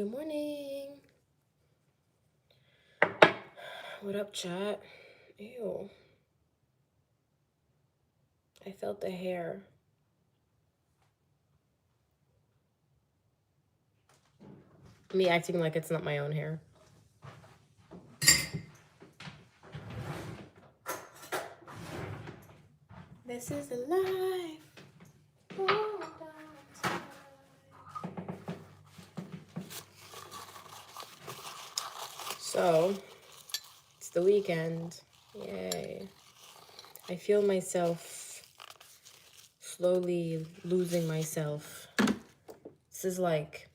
Good morning. What up, chat? Ew. I felt the hair. Me acting like it's not my own hair. This is the life. So, it's the weekend. Yay. I feel myself slowly losing myself. This is like,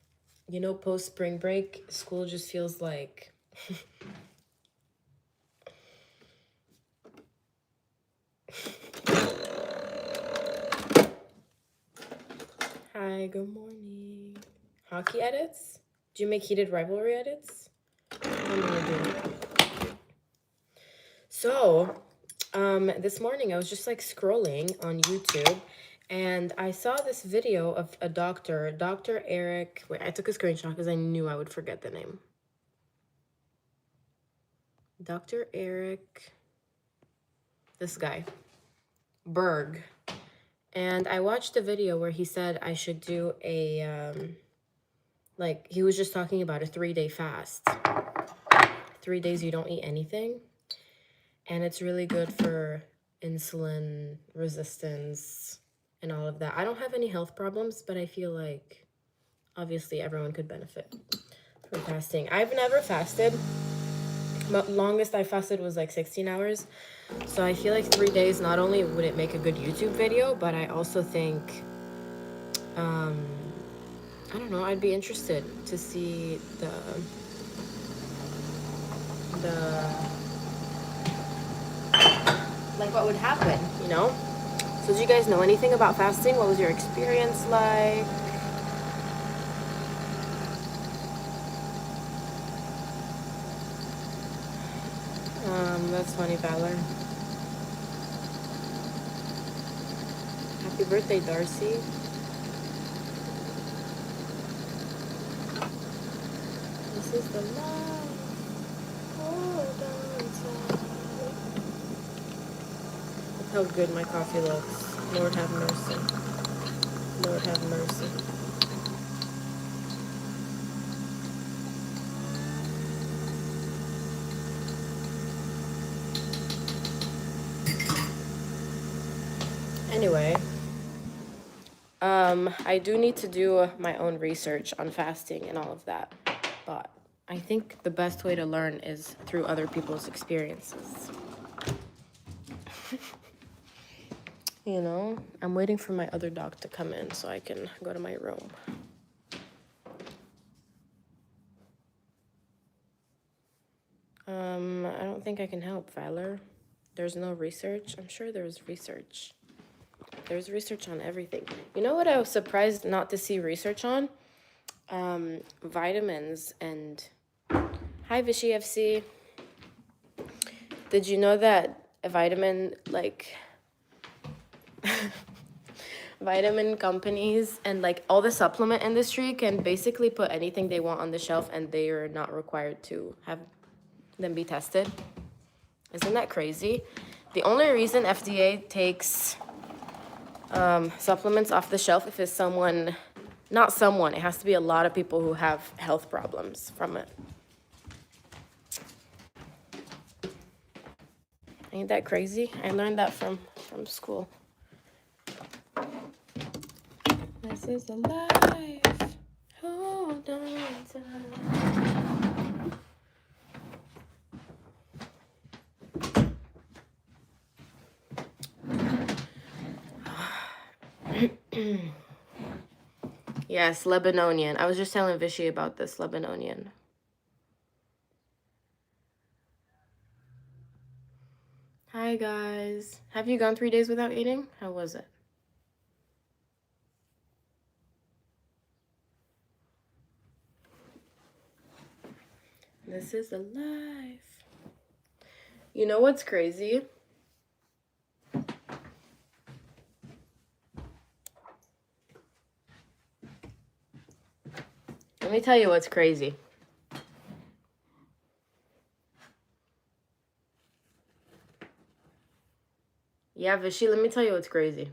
post spring break, school just feels like Hi, good morning. Hockey edits? Do you make heated rivalry edits? I'm gonna do it. So, this morning I was just like scrolling on YouTube and I saw this video of a doctor, Dr. Eric. Wait, I took a screenshot because I knew I would forget the name. Dr. Eric, this guy, Berg. And I watched a video where he said I should do a, like, he was just talking about a 3-day fast. 3 days you don't eat anything. And it's really good for insulin resistance and all of that. I don't have any health problems, but I feel like obviously everyone could benefit from fasting. I've never fasted. The longest I fasted was like 16 hours. So I feel like 3 days, not only would it make a good YouTube video, but I also think, I don't know, I'd be interested to see the like what would happen, you know? So do you guys know anything about fasting? What was your experience like? That's funny, Valor. Happy birthday, Darcy. This is the life. Hold on tight. Look how good my coffee looks. Lord have mercy. Lord have mercy. Anyway, I do need to do my own research on fasting and all of that, but I think the best way to learn is through other people's experiences. You know, I'm waiting for my other dog to come in so I can go to my room. I don't think I can help, Valor. There's no research. I'm sure there's research. There's research on everything. You know what I was surprised not to see research on? Vitamins and... Hi, Vishy FC. Did you know that a vitamin, like... vitamin companies and like all the supplement industry can basically put anything they want on the shelf and they are not required to have them be tested? Isn't that crazy? The only reason FDA takes supplements off the shelf if it's someone, not someone, it has to be a lot of people who have health problems from it. Ain't that crazy? I learned that from school. This is the life. Hold on tight. Yes, Lebanonian. I was just telling Vishy about this Lebanonian. Hi, guys. Have you gone 3 days without eating? How was it? This is the life. You know what's crazy? Let me tell you what's crazy. Yeah, Vishy, let me tell you what's crazy.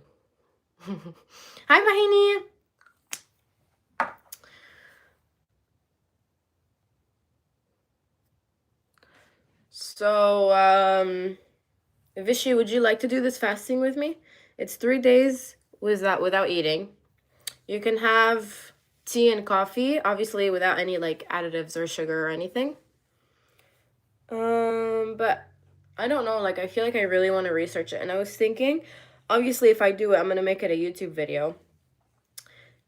Hi, Bahini. So, Vishy, would you like to do this fasting with me? It's 3 days without eating. You can have tea and coffee, obviously without any like additives or sugar or anything. But I don't know, like I feel like I really want to research it. And I was thinking, obviously if I do it, I'm gonna make it a YouTube video.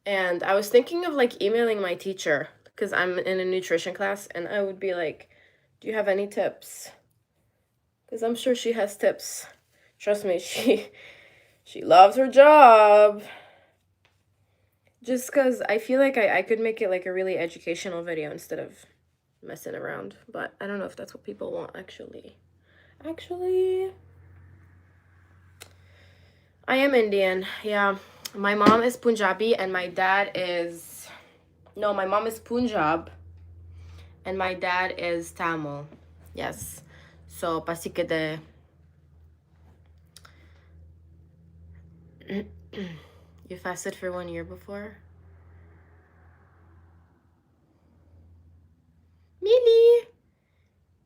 And I was thinking of like emailing my teacher because I'm in a nutrition class, and I would be like, do you have any tips? Because I'm sure she has tips. Trust me, she loves her job. Just because I feel like I could make it like a really educational video instead of messing around. But I don't know if that's what people want, actually. I am Indian, yeah. My mom is Punjabi and my dad is... No, my mom is Punjab and my dad is Tamil. Yes. So, pasikede. You fasted for 1 year before?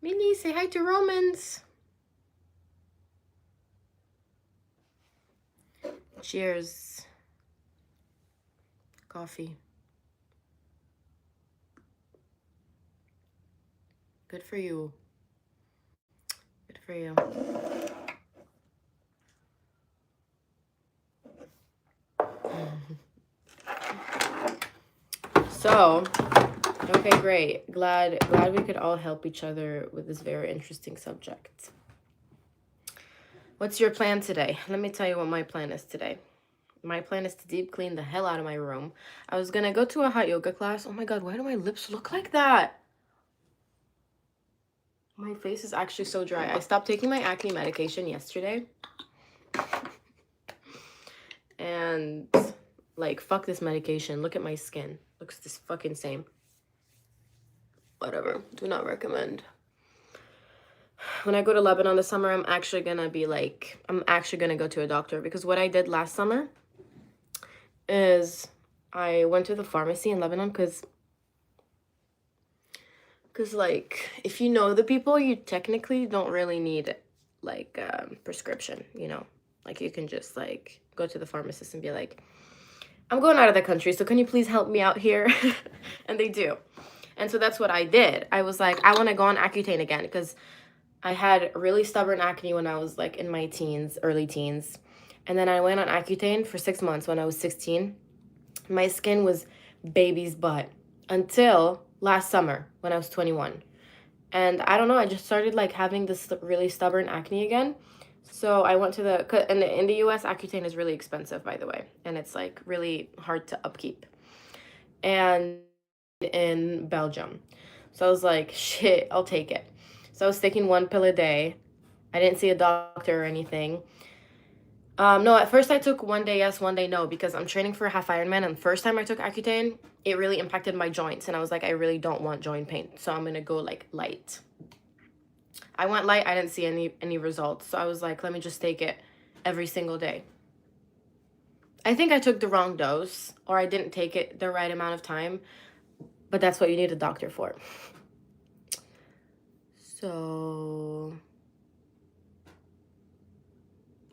Millie, say hi to Romans. Cheers. Coffee. Good for you. Good for you. So, okay, great. Glad we could all help each other with this very interesting subject. What's your plan today? Let me tell you what my plan is today. My plan is to deep clean the hell out of my room. I was gonna go to a hot yoga class. Oh my god, why do my lips look like that? My face is actually so dry. I stopped taking my acne medication yesterday. And like, fuck this medication. Look at my skin. Looks this fucking same. Whatever. Do not recommend. When I go to Lebanon this summer, I'm actually gonna go to a doctor, because what I did last summer is I went to the pharmacy in Lebanon because like, if you know the people, you technically don't really need like prescription, you know, like you can just like go to the pharmacist and be like, I'm going out of the country, so can you please help me out here? And they do. And so that's what I did. I was like, I want to go on Accutane again because I had really stubborn acne when I was like in my teens, early teens. And then I went on Accutane for 6 months when I was 16. My skin was baby's butt until last summer when I was 21. And I don't know, I just started like having this really stubborn acne again. So I went to in the US, Accutane is really expensive, by the way. And it's like really hard to upkeep. And in Belgium. So I was like, shit, I'll take it. So I was taking 1 pill a day. I didn't see a doctor or anything. No, at first I took 1 day yes, 1 day no, because I'm training for a half Ironman. And the first time I took Accutane, it really impacted my joints. And I was like, I really don't want joint pain. So I'm going to go like light. I went light. I didn't see any results. So I was like, let me just take it every single day. I think I took the wrong dose, or I didn't take it the right amount of time. But that's what you need a doctor for. So...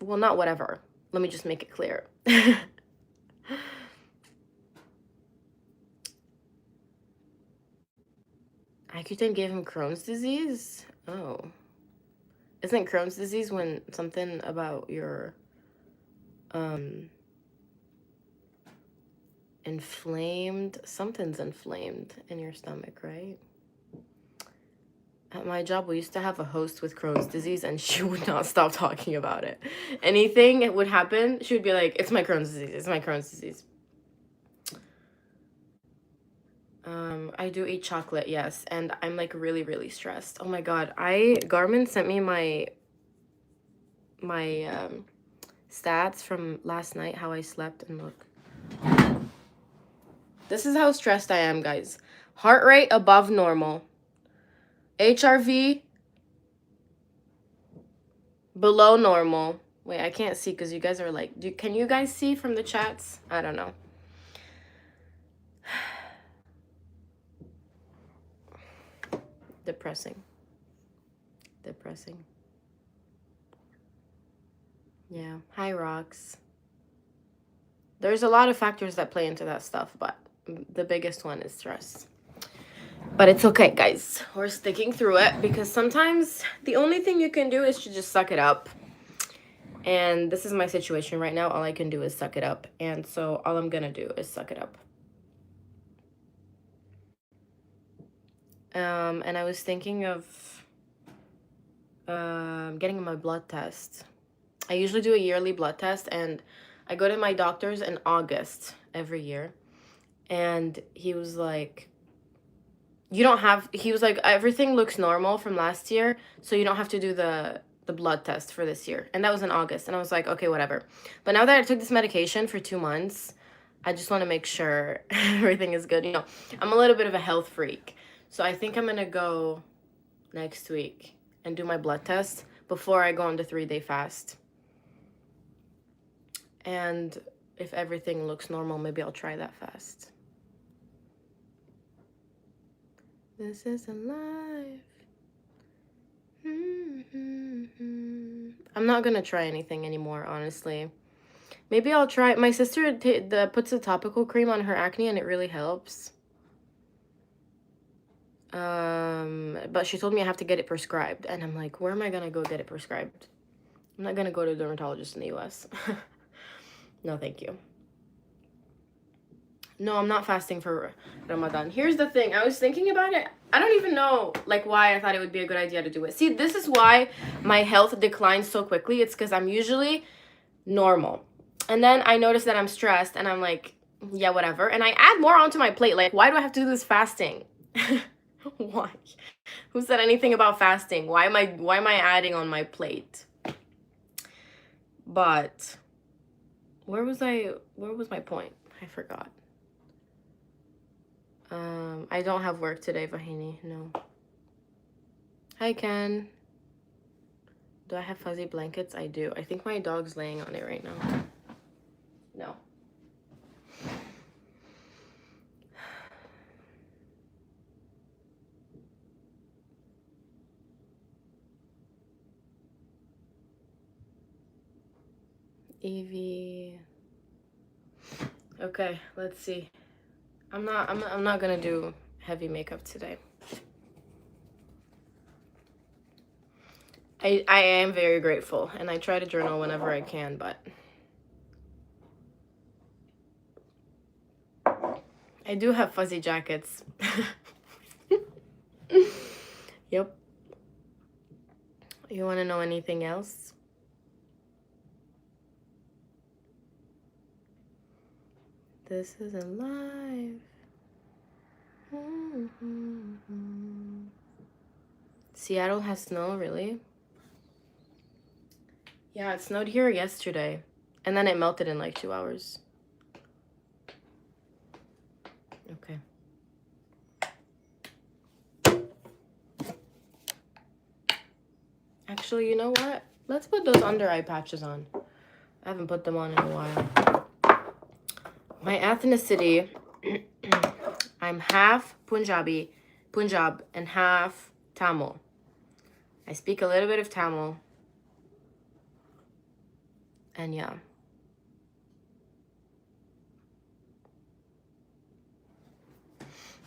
Well, not whatever. Let me just make it clear. Accutane gave him Crohn's disease? Oh. Isn't Crohn's disease when something about your something's inflamed in your stomach, right? At my job, we used to have a host with Crohn's disease, and she would not stop talking about it. Anything would happen, she would be like, it's my Crohn's disease, it's my Crohn's disease. I do eat chocolate, yes, and I'm like really, really stressed. Oh my god, Garmin sent me my stats from last night, how I slept, and look. This is how stressed I am, guys. Heart rate above normal. HRV below normal. Wait, I can't see because you guys are like, can you guys see from the chats? I don't know. Depressing. Depressing. Yeah. Hi, Rocks. There's a lot of factors that play into that stuff, but the biggest one is stress. But it's okay, guys. We're sticking through it because sometimes the only thing you can do is to just suck it up. And this is my situation right now. All I can do is suck it up. And so all I'm going to do is suck it up. And I was thinking of getting my blood test. I usually do a yearly blood test, and I go to my doctor's in August every year. And he was like, he was like, everything looks normal from last year, so you don't have to do the blood test for this year. And that was in August. And I was like, okay, whatever. But now that I took this medication for 2 months, I just want to make sure everything is good. You know, I'm a little bit of a health freak. So I think I'm going to go next week and do my blood test before I go on the 3-day fast. And if everything looks normal, maybe I'll try that fast. This is a life. I'm not gonna try anything anymore, honestly. Maybe I'll try. My sister puts a topical cream on her acne, and it really helps. But she told me I have to get it prescribed, and I'm like, where am I gonna go get it prescribed? I'm not gonna go to a dermatologist in the US. No, thank you. No, I'm not fasting for Ramadan. Here's the thing. I was thinking about it. I don't even know, like, why I thought it would be a good idea to do it. See, this is why my health declines so quickly. It's because I'm usually normal. And then I notice that I'm stressed, and I'm like, yeah, whatever. And I add more onto my plate. Like, why do I have to do this fasting? Why? Who said anything about fasting? Why am I adding on my plate? But where was my point? I forgot. I don't have work today, Vahini. No. Hi, Ken. Do I have fuzzy blankets? I do. I think my dog's laying on it right now. No. Evie. Okay, let's see. I'm not gonna do heavy makeup today. I am very grateful, and I try to journal whenever I can, but I do have fuzzy jackets. Yep. You want to know anything else? This is alive. Seattle has snow, really? Yeah, it snowed here yesterday, and then it melted in like 2 hours. Okay. Actually, you know what? Let's put those under eye patches on. I haven't put them on in a while. My ethnicity, I'm half Punjab, and half Tamil. I speak a little bit of Tamil. And yeah.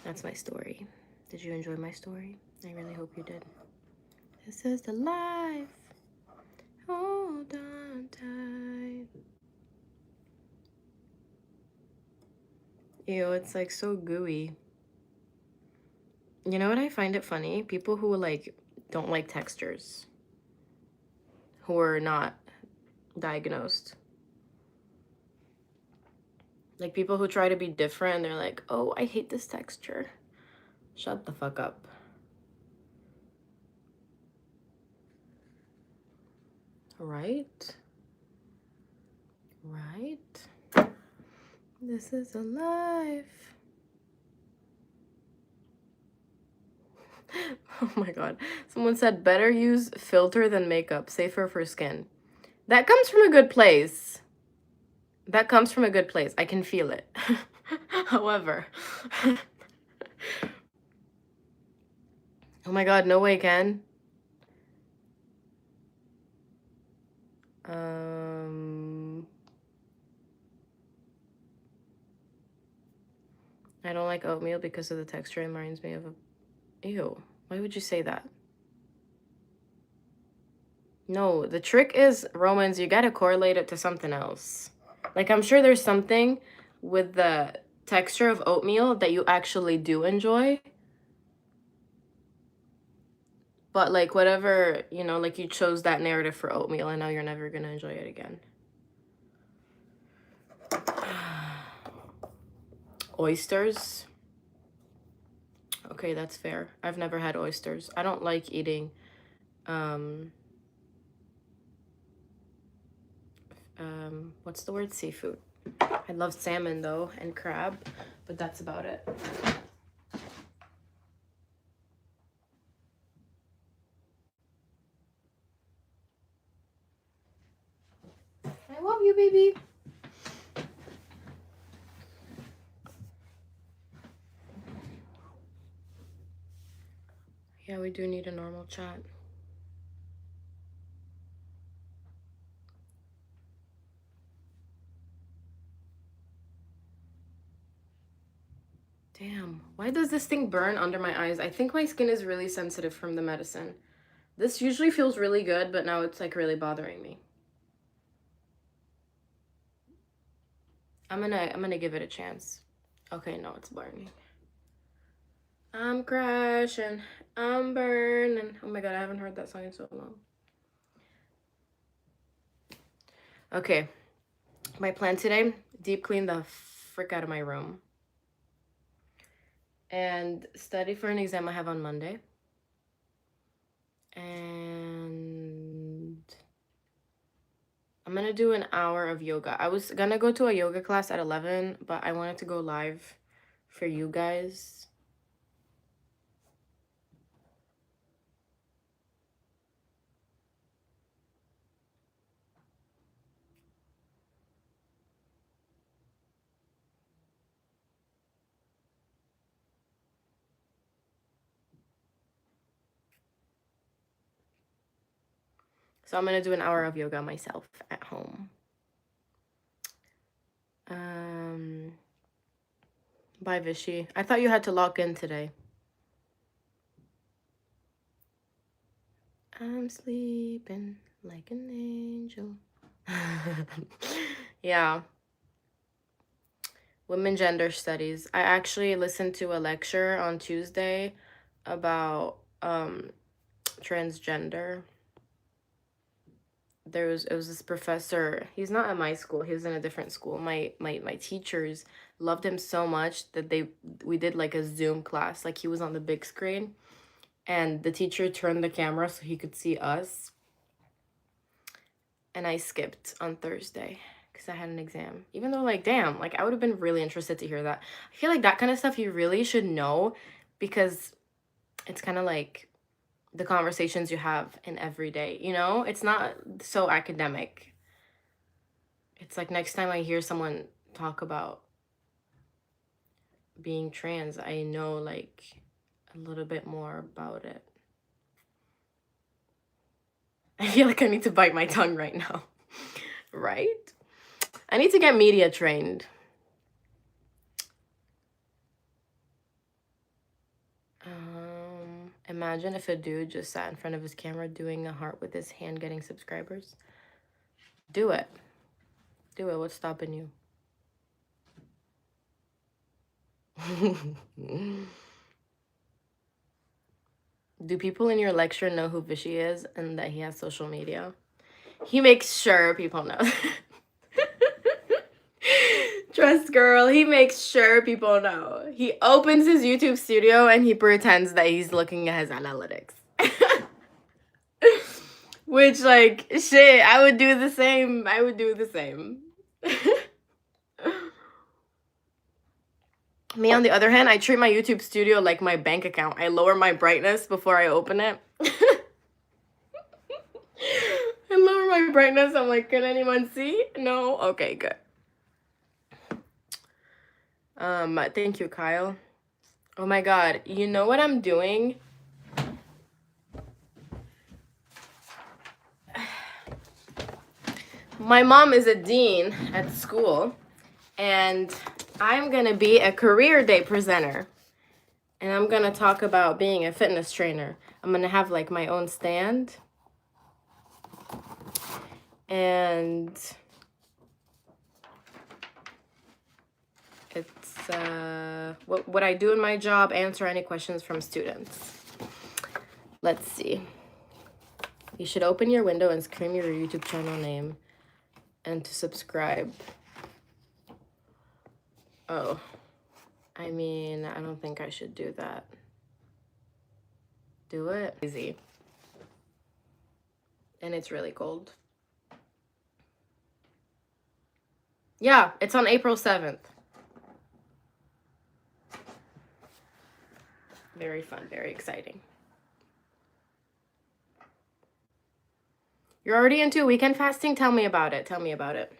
That's my story. Did you enjoy my story? I really hope you did. This is the life. Hold on tight. Ew, it's like so gooey. You know what I find it funny? People who like don't like textures, who are not diagnosed. Like people who try to be different and they're like, oh, I hate this texture. Shut the fuck up. Right? Right? This is a life. Oh my god. Someone said better use filter than makeup, safer for skin. That comes from a good place. That comes from a good place. I can feel it. However, oh my god, no way, Ken. I don't like oatmeal because of the texture. It reminds me of a... Ew. Why would you say that? No, the trick is, Romans, you gotta correlate it to something else. Like, I'm sure there's something with the texture of oatmeal that you actually do enjoy. But, like, whatever, you know, like, you chose that narrative for oatmeal and now you're never gonna enjoy it again. Oysters. Okay, that's fair. I've never had oysters. I don't like eating what's the word? Seafood. I love salmon though and crab, but that's about it. I love you, baby. Yeah, we do need a normal chat. Damn, why does this thing burn under my eyes? I think my skin is really sensitive from the medicine. This usually feels really good, but now it's like really bothering me. I'm gonna give it a chance. Okay, no, it's burning. I'm crashing, I'm burning. Oh my god, I haven't heard that song in so long. Okay, my plan today, deep clean the frick out of my room. And study for an exam I have on Monday. And I'm gonna do an hour of yoga. I was gonna go to a yoga class at 11, but I wanted to go live for you guys. So I'm gonna do an hour of yoga myself at home. Bye, Vishy. I thought you had to lock in today. I'm sleeping like an angel. Yeah. Women gender studies. I actually listened to a lecture on Tuesday about transgender. It was this professor. He's not at my school. He was in a different school. My teachers loved him so much that we did like a Zoom class. Like he was on the big screen and the teacher turned the camera so he could see us. And I skipped on Thursday because I had an exam. Even though, like, damn, like I would have been really interested to hear that. I feel like that kind of stuff you really should know because it's kind of like the conversations you have in every day, you know? It's not so academic. It's like next time I hear someone talk about being trans, I know like a little bit more about it. I feel like I need to bite my tongue right now. Right? I need to get media trained. Imagine if a dude just sat in front of his camera doing a heart with his hand getting subscribers. Do it. Do it. What's stopping you? Do people in your lecture know who Vishy is and that he has social media? He makes sure people know. Trust girl, he makes sure people know. He opens his YouTube studio and he pretends that he's looking at his analytics. Which, like, shit, I would do the same. I would do the same. Me, on the other hand, I treat my YouTube studio like my bank account. I lower my brightness before I open it. I lower my brightness. I'm like, can anyone see? No? Okay, good. Thank you, Kyle. Oh my God. You know what I'm doing? My mom is a dean at school, and I'm gonna be a career day presenter. And I'm gonna talk about being a fitness trainer. I'm gonna have like my own stand. And it's what I do in my job, answer any questions from students. Let's see. You should open your window and scream your YouTube channel name and to subscribe. Oh, I mean, I don't think I should do that. Do it. Easy. And it's really cold. Yeah, it's on April 7th. Very fun, very exciting. You're already into weekend fasting? Tell me about it. Tell me about it.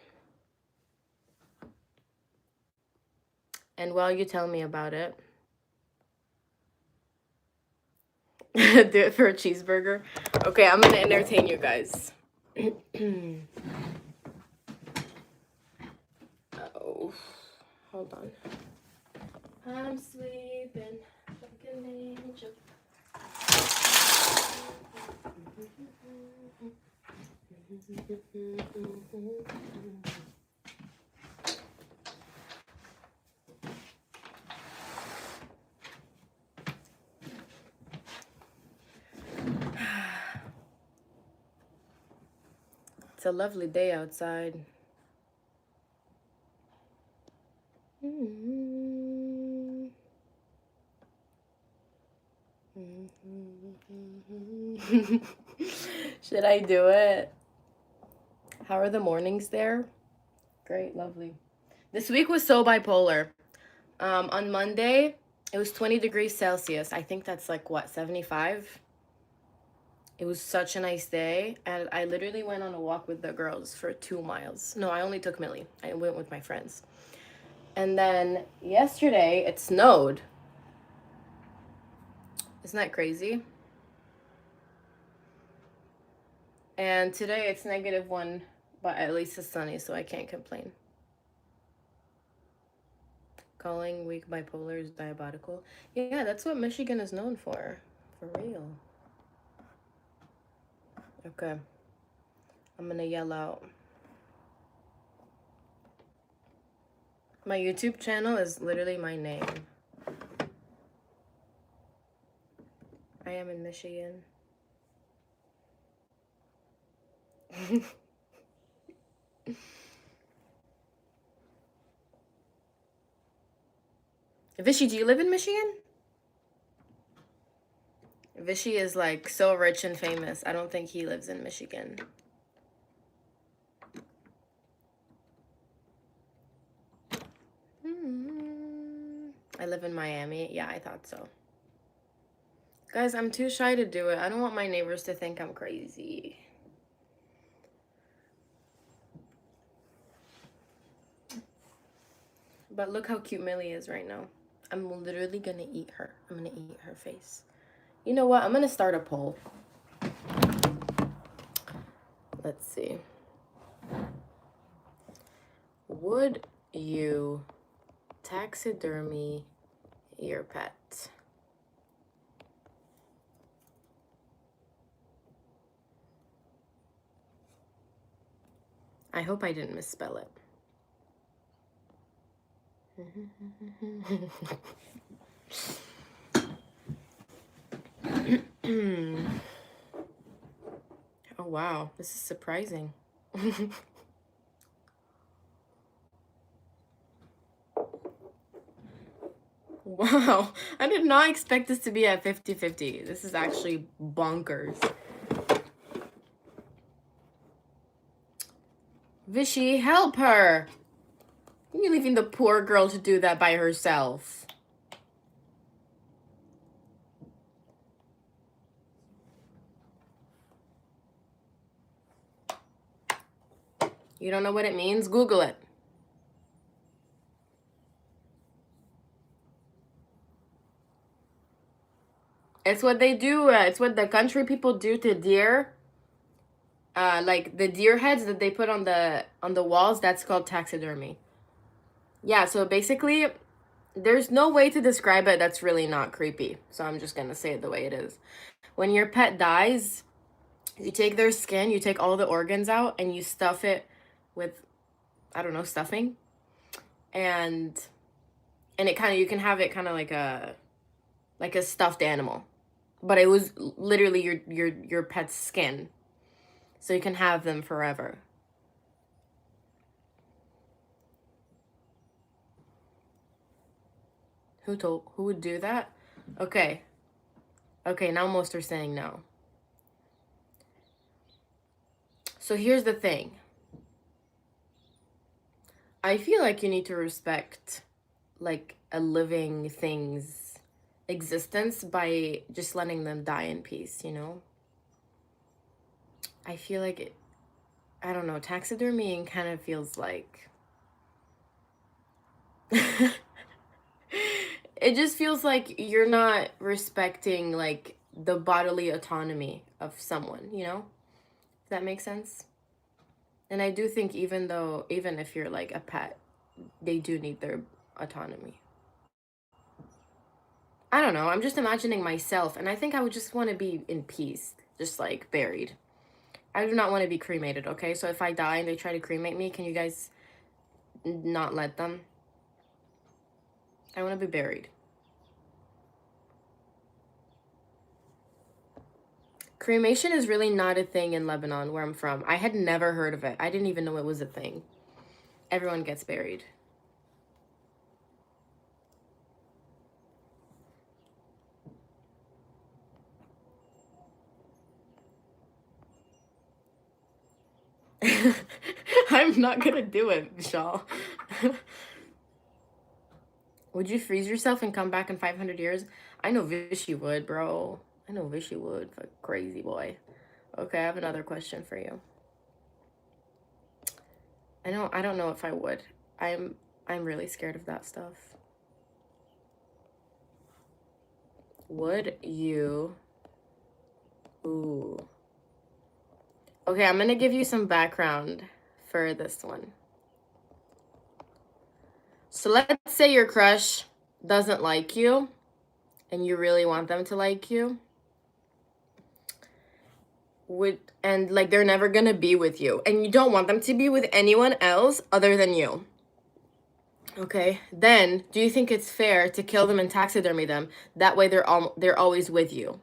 And while you tell me about it, do it for a cheeseburger. Okay, I'm gonna entertain you guys. Oh, hold on. I'm sleeping like an angel. It's a lovely day outside. Should I do it? How are the mornings there? Great, lovely. This week was so bipolar. On Monday, it was 20 degrees Celsius. I think that's like, what, 75? It was such a nice day. And I literally went on a walk with the girls for 2 miles. No, I only took Millie. I went with my friends. And then yesterday, it snowed. Isn't that crazy? And today, it's -1, but at least it's sunny, so I can't complain. Calling weak bipolar is diabolical. Yeah, that's what Michigan is known for real. Okay. I'm gonna yell out. My YouTube channel is literally my name. I am in Michigan. Vishy, do you live in Michigan? Vishy is like so rich and famous. I don't think he lives in Michigan. I live in Miami. Yeah, I thought so. Guys, I'm too shy to do it. I don't want my neighbors to think I'm crazy. But look how cute Millie is right now. I'm literally gonna eat her. I'm gonna eat her face. You know what? I'm gonna start a poll. Let's see. Would you taxidermy your pet? I hope I didn't misspell it. Oh wow, this is surprising. Wow, I did not expect this to be at 50-50. This is actually bonkers. Vishy, help her. You're leaving the poor girl to do that by herself. You don't know what it means? Google it. It's what they do. It's what the country people do to deer. Like the deer heads that they put on the walls. That's called taxidermy. Yeah. So basically, there's no way to describe it that's really not creepy. So I'm just gonna say it the way it is. When your pet dies, you take their skin, you take all the organs out, and you stuff it with, I don't know, stuffing, and it kind of, you can have it kind of like a stuffed animal, but it was literally your pet's skin, so you can have them forever. Who would do that? Okay. Okay, now most are saying no. So here's the thing. I feel like you need to respect like a living thing's existence by just letting them die in peace, you know? I feel like it, I don't know, taxidermying kind of feels like it just feels like you're not respecting like the bodily autonomy of someone, you know? Does that make sense? And I do think even if you're like a pet, they do need their autonomy. I don't know. I'm just imagining myself, and I think I would just want to be in peace, just like buried. I do not want to be cremated, okay? So if I die and they try to cremate me, can you guys not let them? I want to be buried. Cremation is really not a thing in Lebanon, where I'm from. I had never heard of it. I didn't even know it was a thing. Everyone gets buried. I'm not gonna do it, Vishal. Would you freeze yourself and come back in 500 years? I know Vishy would, bro. I know Vishy would. Crazy boy. Okay, I have another question for you. I don't know if I would. I'm really scared of that stuff. Would you? Ooh. Okay, I'm gonna give you some background for this one. So let's say your crush doesn't like you and you really want them to like you. And like they're never gonna be with you and you don't want them to be with anyone else other than you. Okay, then do you think it's fair to kill them and taxidermy them? That way they're always with you.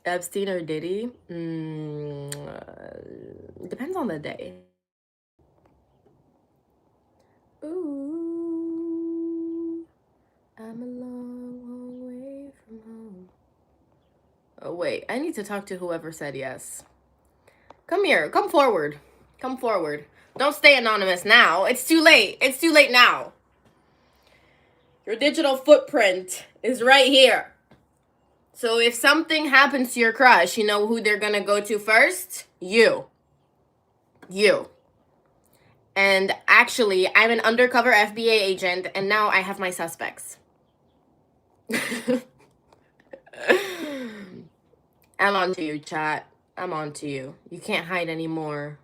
Epstein or Diddy? Depends on the day. Ooh, I'm a long, long way from home. Oh, wait, I need to talk to whoever said yes. Come here, come forward. Come forward. Don't stay anonymous now. It's too late. It's too late now. Your digital footprint is right here. So if something happens to your crush, you know who they're gonna go to first? You. You. And actually, I'm an undercover FBI agent, and now I have my suspects. I'm on to you, chat. I'm on to you. You can't hide anymore.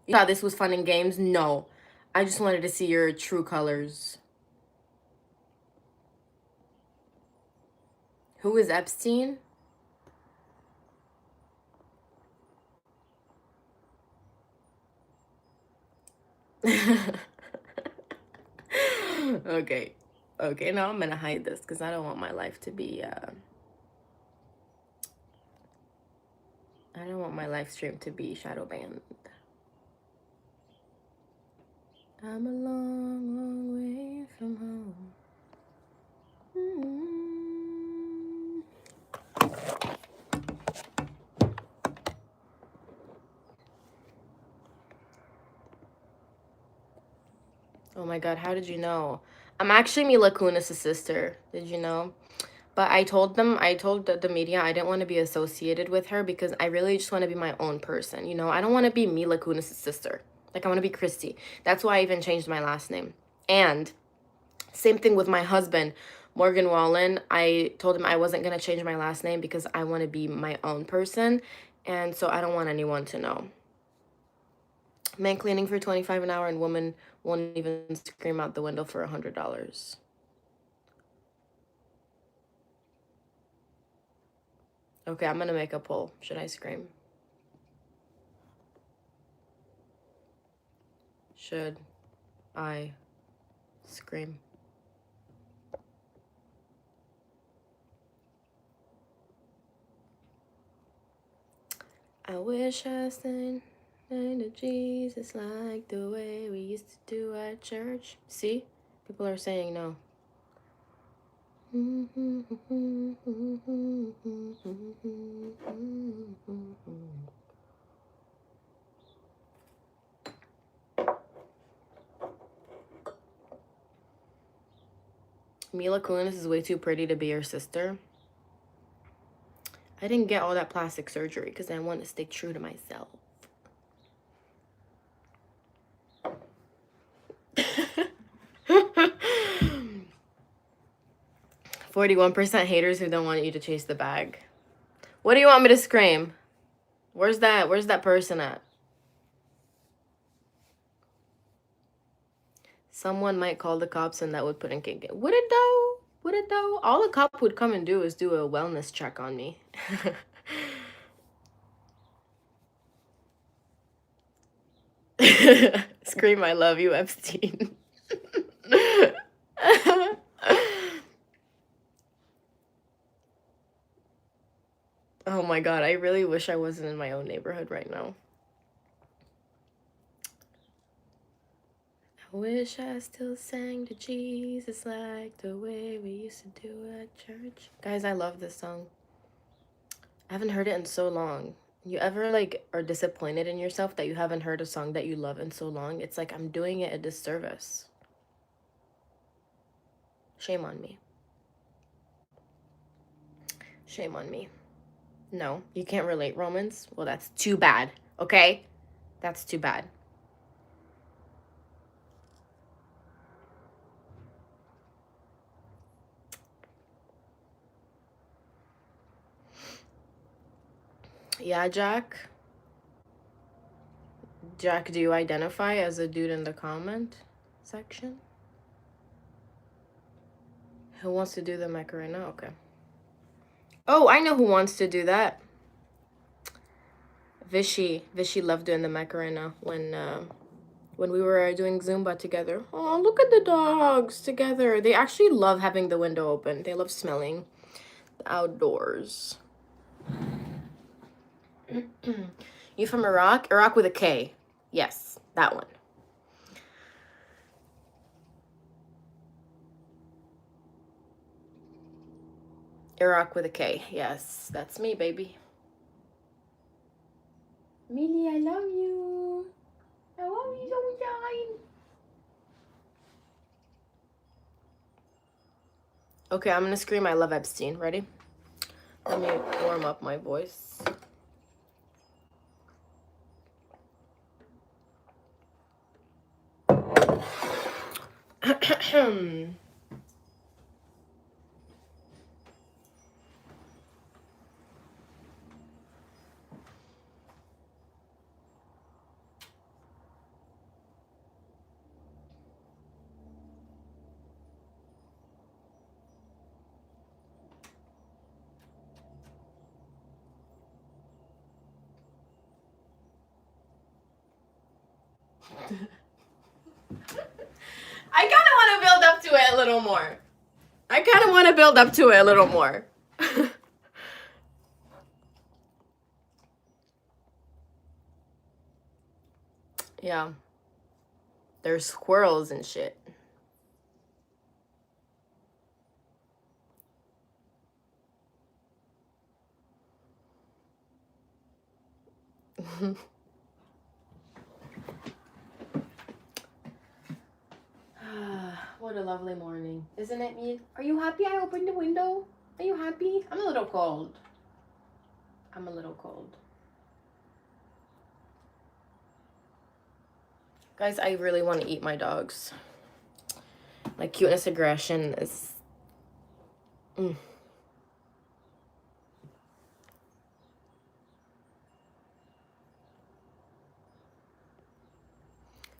You thought this was fun and games? No. I just wanted to see your true colors. Who is Epstein? Okay. Okay, now I'm gonna hide this because I don't want my life to be, I don't want my live stream to be shadow banned. I'm a long, long way from home. Mm-hmm. my God, how did you know? I'm actually Mila Kunis' sister. Did you know? But I told the media I didn't want to be associated with her because I really just want to be my own person. You know, I don't want to be Mila Kunis' sister. Like, I want to be Christy. That's why I even changed my last name. And same thing with my husband, Morgan Wallen. I told him I wasn't going to change my last name because I want to be my own person. And so I don't want anyone to know. Man cleaning for $25 an hour and woman won't even scream out the window for $100. Okay, I'm going to make a poll. Should I scream? Should I scream? I wish I sang to Jesus like the way we used to do at church. See? People are saying no. Mila Kunis is way too pretty to be your sister. I didn't get all that plastic surgery because I want to stay true to myself. 41% haters who don't want you to chase the bag. What do you want me to scream? Where's that person at? Someone might call the cops and that would put in KK. Would it though? Would it though? All a cop would come and do is do a wellness check on me. Scream, I love you, Epstein. Oh my God, I really wish I wasn't in my own neighborhood right now. I wish I still sang to Jesus like the way we used to do at church. Guys, I love this song. I haven't heard it in so long. You ever like are disappointed in yourself that you haven't heard a song that you love in so long? It's like I'm doing it a disservice. Shame on me. Shame on me. No, you can't relate, Romans. Well, that's too bad, okay? That's too bad. Yeah, Jack? Jack, do you identify as a dude in the comment section? Who wants to do the Macarena? Okay. Oh, I know who wants to do that. Vishy loved doing the Macarena when we were doing Zumba together. Oh, look at the dogs together. They actually love having the window open. They love smelling the outdoors. You from Iraq? Iraq with a K. Yes, that one. Iraq with a K. Yes, that's me, baby. Millie, I love you. I love you so much. Okay, I'm gonna scream I love Epstein. Ready? Let me warm up my voice. I kind of want to build up to it a little more. Yeah. There's squirrels and shit. What a lovely morning. Isn't it, me? Are you happy I opened the window? Are you happy? I'm a little cold. I'm a little cold. Guys, I really want to eat my dogs. Like, cuteness aggression is...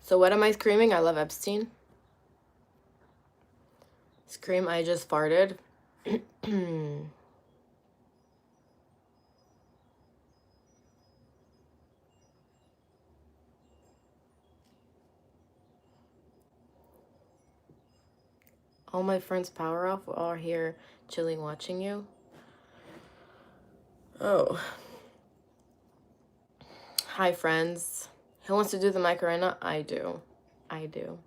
So what am I screaming? I love Epstein. Scream, I just farted. All my friends power off. We're all here chilling watching you. Oh. Hi, friends. Who wants to do the Macarena? I do. I do.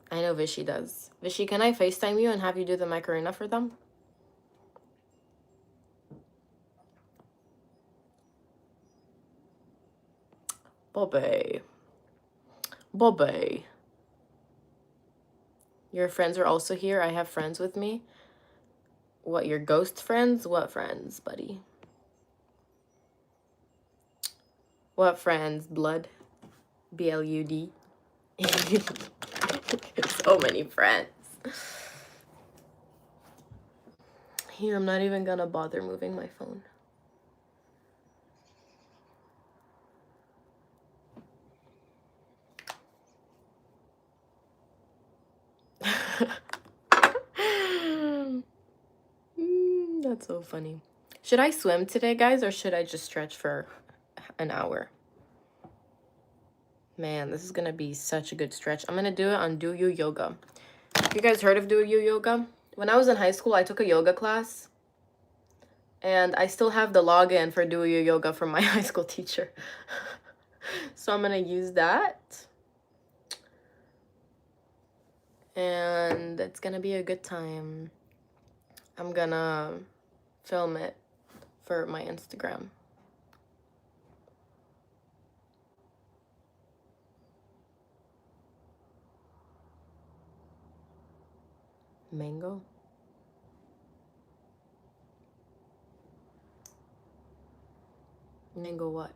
I know Vishy does. Vishy, can I FaceTime you and have you do the Macarena for them? Bobby. Bobby. Your friends are also here. I have friends with me. What, your ghost friends? What friends, buddy? What friends? Blood? B-L-U-D? So many friends. Here, I'm not even gonna bother moving my phone. That's so funny. Should I swim today, guys, or should I just stretch for an hour? Man, this is gonna be such a good stretch. I'm gonna do it on Do You Yoga. You guys heard of Do You Yoga? When I was in high school, I took a yoga class. And I still have the login for Do You Yoga from my high school teacher. So I'm gonna use that. And it's gonna be a good time. I'm gonna film it for my Instagram. Mango? Mango what?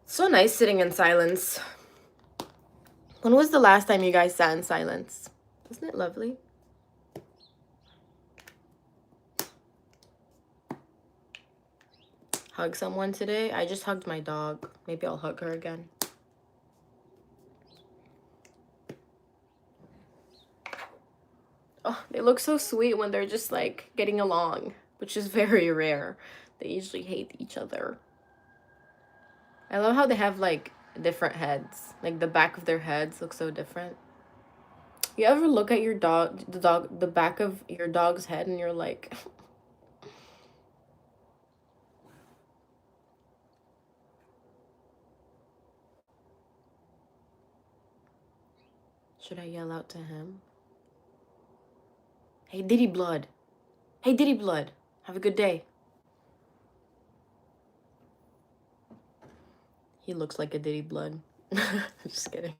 So nice sitting in silence. When was the last time you guys sat in silence? Isn't it lovely? Hug someone today? I just hugged my dog. Maybe I'll hug her again. Oh, they look so sweet when they're just like getting along, which is very rare. They usually hate each other. I love how they have like different heads. Like the back of their heads look so different. You ever look at your dog, the back of your dog's head and you're like... Should I yell out to him? Hey, Diddy Blood. Hey, Diddy Blood. Have a good day. He looks like a Diddy Blood. Just kidding.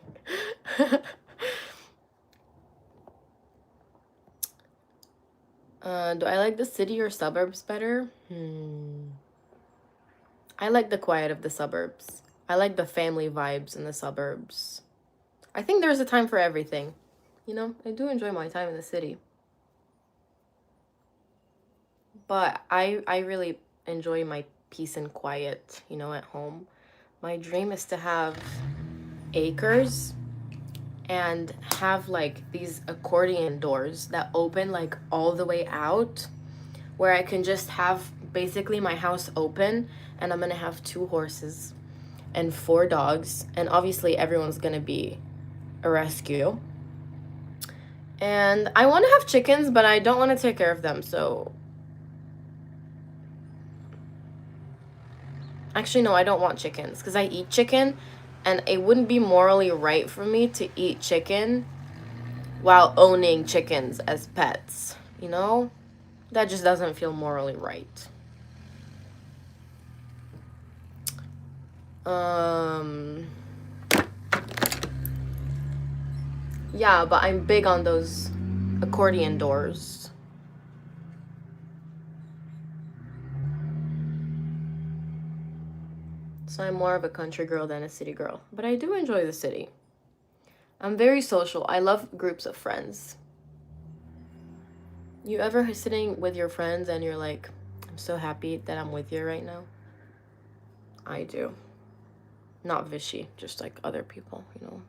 Do I like the city or suburbs better? I like the quiet of the suburbs. I like the family vibes in the suburbs. I think there's a time for everything. You know, I do enjoy my time in the city. But I really enjoy my peace and quiet, you know, at home. My dream is to have acres and have like these accordion doors that open like all the way out, where I can just have basically my house open, and I'm gonna have 2 horses and 4 dogs, and obviously everyone's gonna be a rescue. And I want to have chickens, but I don't want to take care of them, so... Actually, no, I don't want chickens, because I eat chicken, and it wouldn't be morally right for me to eat chicken while owning chickens as pets, you know? That just doesn't feel morally right. Yeah, but I'm big on those accordion doors. So I'm more of a country girl than a city girl. But I do enjoy the city. I'm very social. I love groups of friends. You ever sitting with your friends and you're like, I'm so happy that I'm with you right now? I do. Not Vichy, just like other people, you know.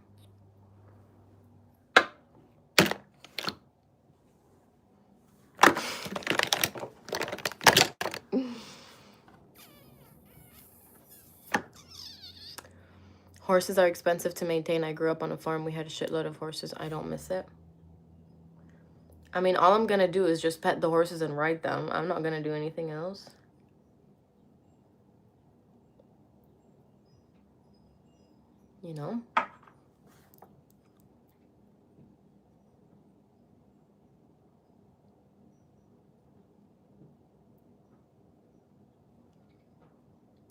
Horses are expensive to maintain. I grew up on a farm. We had a shitload of horses. I don't miss it. I mean, all I'm gonna do is just pet the horses and ride them. I'm not gonna do anything else. You know?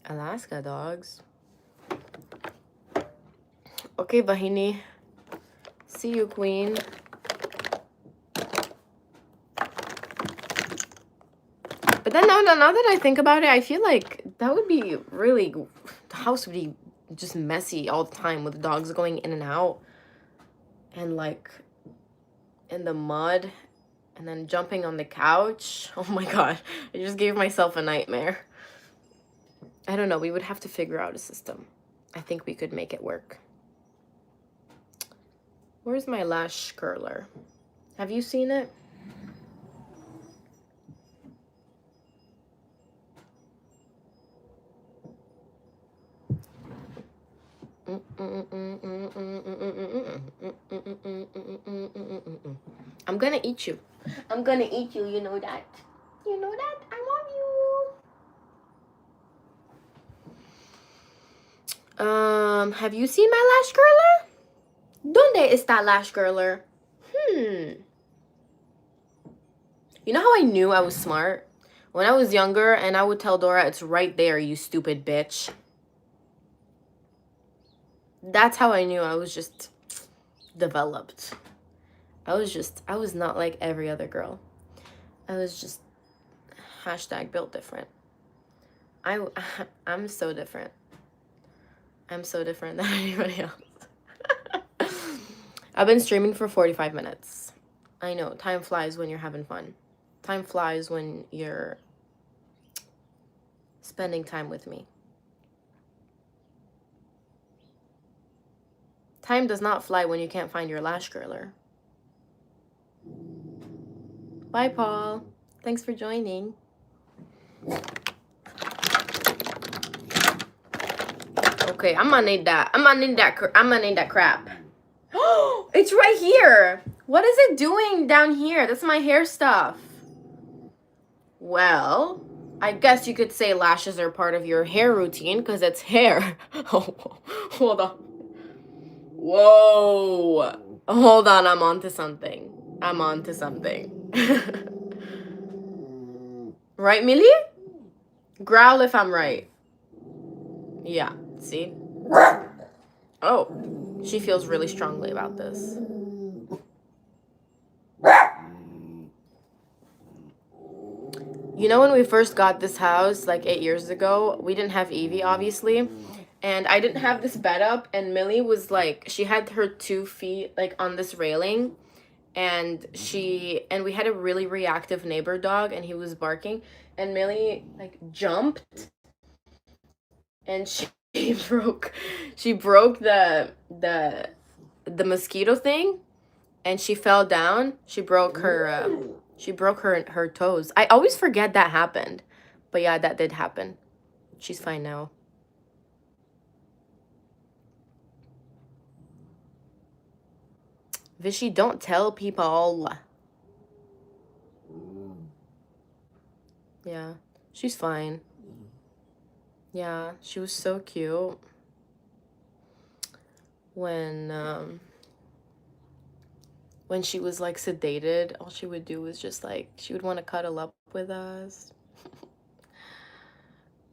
Alaska dogs. Okay, Bahini. See you, queen. But then now that I think about it, I feel like that would be really... The house would be just messy all the time with dogs going in and out. And like in the mud. And then jumping on the couch. Oh my god. I just gave myself a nightmare. I don't know. We would have to figure out a system. I think we could make it work. Where's my lash curler? Have you seen it? I'm gonna eat you. I'm gonna eat you, you know that. You know that? I love you. Have you seen my lash curler? ¿Dónde está lash curler? You know how I knew I was smart? When I was younger and I would tell Dora, it's right there, you stupid bitch. That's how I knew I was just developed. I was not like every other girl. I was just hashtag built different. I'm so different. I'm so different than anybody else. I've been streaming for 45 minutes. I know, time flies when you're having fun. Time flies when you're spending time with me. Time does not fly when you can't find your lash curler. Bye, Paul. Thanks for joining. Okay, I'm gonna need that. I'm gonna need that crap. Oh, it's right here. What is it doing down here? That's my hair stuff. Well, I guess you could say lashes are part of your hair routine because it's hair. Oh, hold on. Whoa. Hold on, I'm onto something. I'm onto something. Right, Millie? Growl if I'm right. Yeah, see? Oh, she feels really strongly about this. You know, when we first got this house, like 8 years ago, we didn't have Evie, obviously. And I didn't have this bed up, and Millie was like, she had her 2 feet like on this railing. And we had a really reactive neighbor dog, and he was barking. And Millie like jumped, and she broke the mosquito thing, and she fell down. She broke her toes. I always forget that happened, but yeah, that did happen. She's fine now. Vichy, don't tell people. Yeah, she's fine. Yeah, she was so cute. When she was like sedated, all she would do was just like, she would want to cuddle up with us.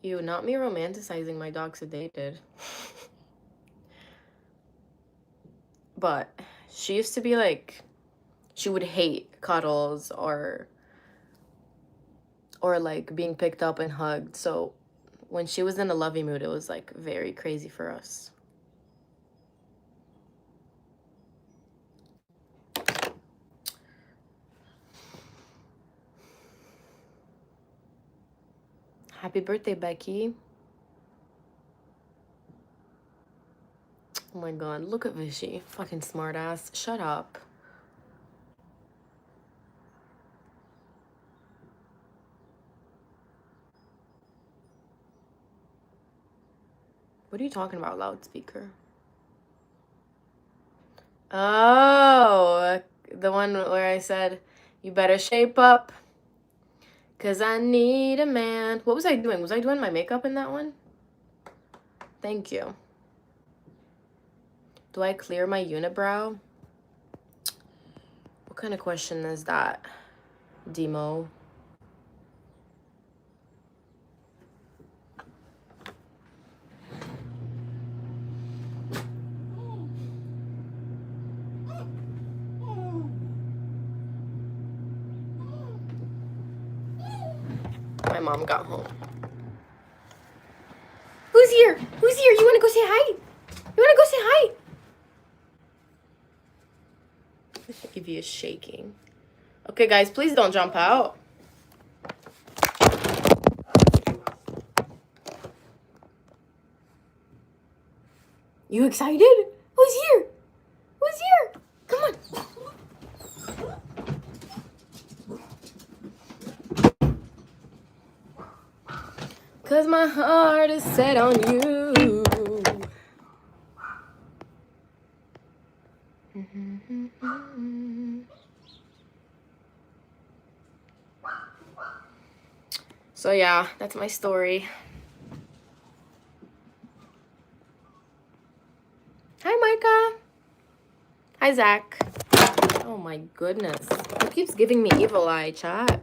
Ew, not me romanticizing my dog sedated. But she used to be like, she would hate cuddles or like being picked up and hugged. So when she was in a lovey mood, it was like very crazy for us. Happy birthday, Becky. Oh my god, look at Vishy. Fucking smartass. Shut up. What are you talking about, loudspeaker? Oh, the one where I said, you better shape up, 'cause I need a man. What was I doing? Was I doing my makeup in that one? Thank you. Do I clear my unibrow? What kind of question is that, Demo? My mom got home. Who's here? Who's here? You want to go say hi? You want to go say hi? Evie is shaking. Okay, guys, please don't jump out. You excited? Who's here? Who's here? Come on. 'Cause my heart is set on you. So yeah, that's my story. Hi, Micah. Hi, Zach. Oh my goodness. Who keeps giving me evil eye, chat?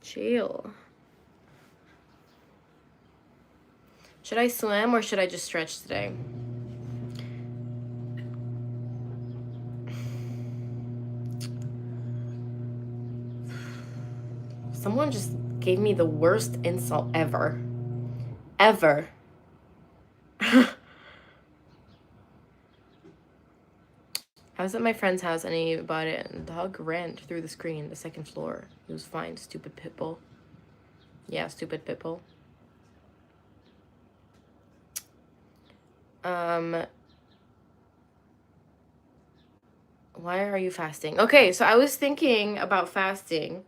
Chill. Should I swim or should I just stretch today? Someone just gave me the worst insult ever. Ever. I was at my friend's house and he bought it and the dog ran through the screen, the second floor. He was fine, stupid pit bull. Yeah, stupid pit bull. Why are you fasting? Okay, so I was thinking about fasting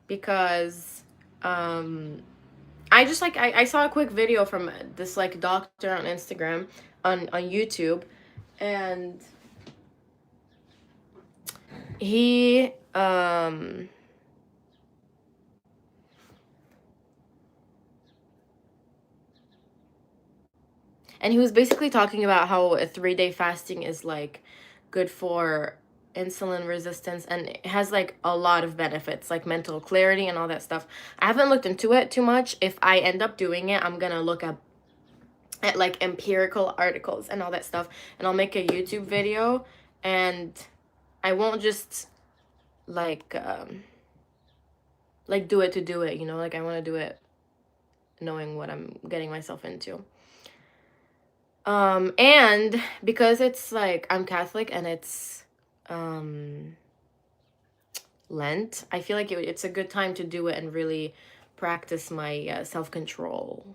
because I just like I saw a quick video from this like doctor on Instagram on YouTube, and he and he was basically talking about how a 3-day fasting is like good for insulin resistance, and it has like a lot of benefits like mental clarity and all that stuff. I haven't looked into it too much. If I end up doing it, I'm gonna look at like empirical articles and all that stuff, and I'll make a YouTube video, and I won't just like do it to do it, you know, like I want to do it knowing what I'm getting myself into. And because it's like I'm Catholic and it's Lent, I feel like it's a good time to do it and really practice my self-control.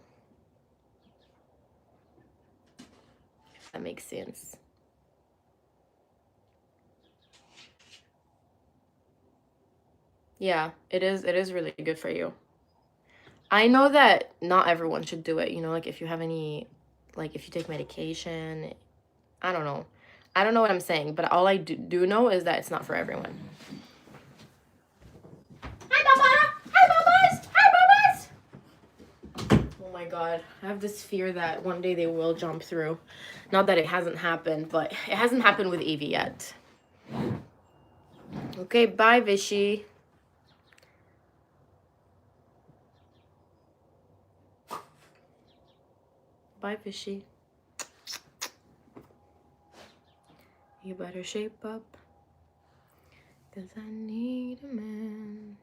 If that makes sense. Yeah, it is really good for you. I know that not everyone should do it, you know, like if you have any, like if you take medication, I don't know. I don't know what I'm saying, but all I do know is that it's not for everyone. Hi, Baba! Hi, Babas! Hi, Babas! Oh my god. I have this fear that one day they will jump through. Not that it hasn't happened, but it hasn't happened with Evie yet. Okay, bye, Vishy. Bye, fishy. You better shape up, 'cause I need a man.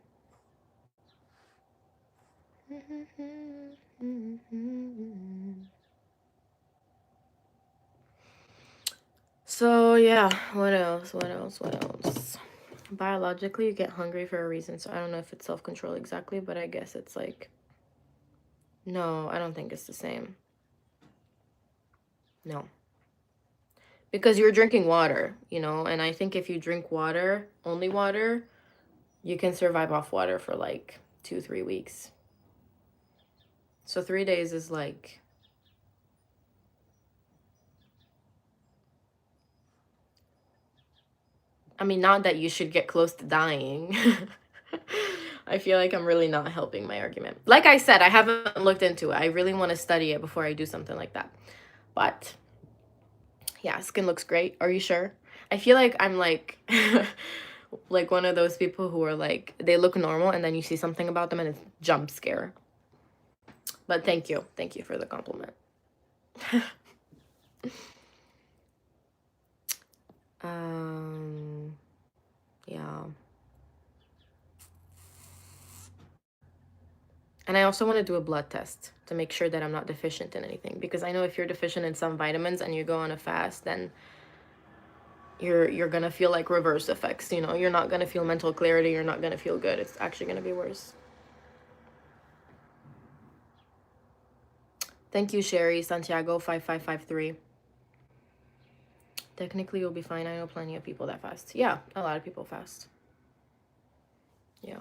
So yeah, what else? Biologically, you get hungry for a reason. So I don't know if it's self-control exactly, but I guess it's like, no, I don't think it's the same. No. Because you're drinking water, you know, and I think if you drink water, only water, you can survive off water for like 2-3 weeks. So 3 days is like, I mean, not that you should get close to dying. I feel like I'm really not helping my argument. Like I said, I haven't looked into it. I really want to study it before I do something like that. But yeah, skin looks great. Are you sure? I feel like I'm like like one of those people who are like, they look normal and then you see something about them and it's jump scare. But thank you. Thank you for the compliment. Yeah. And I also want to do a blood test to make sure that I'm not deficient in anything, because I know if you're deficient in some vitamins and you go on a fast, then you're going to feel like reverse effects, you know. You're not going to feel mental clarity, you're not going to feel good. It's actually going to be worse. Thank you, Sherry Santiago 5553. Technically, you'll be fine. I know plenty of people that fast. Yeah, a lot of people fast. Yeah.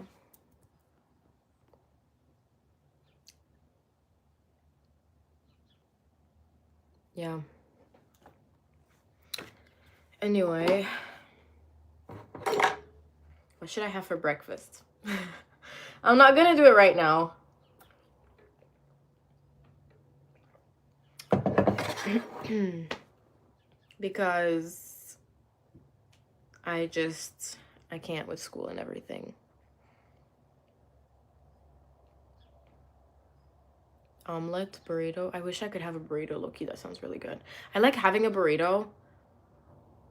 Yeah. Anyway, what should I have for breakfast? I'm not gonna do it right now. Because I can't with school and everything. Omelet, burrito. I wish I could have a burrito, low-key. That sounds really good. I like having a burrito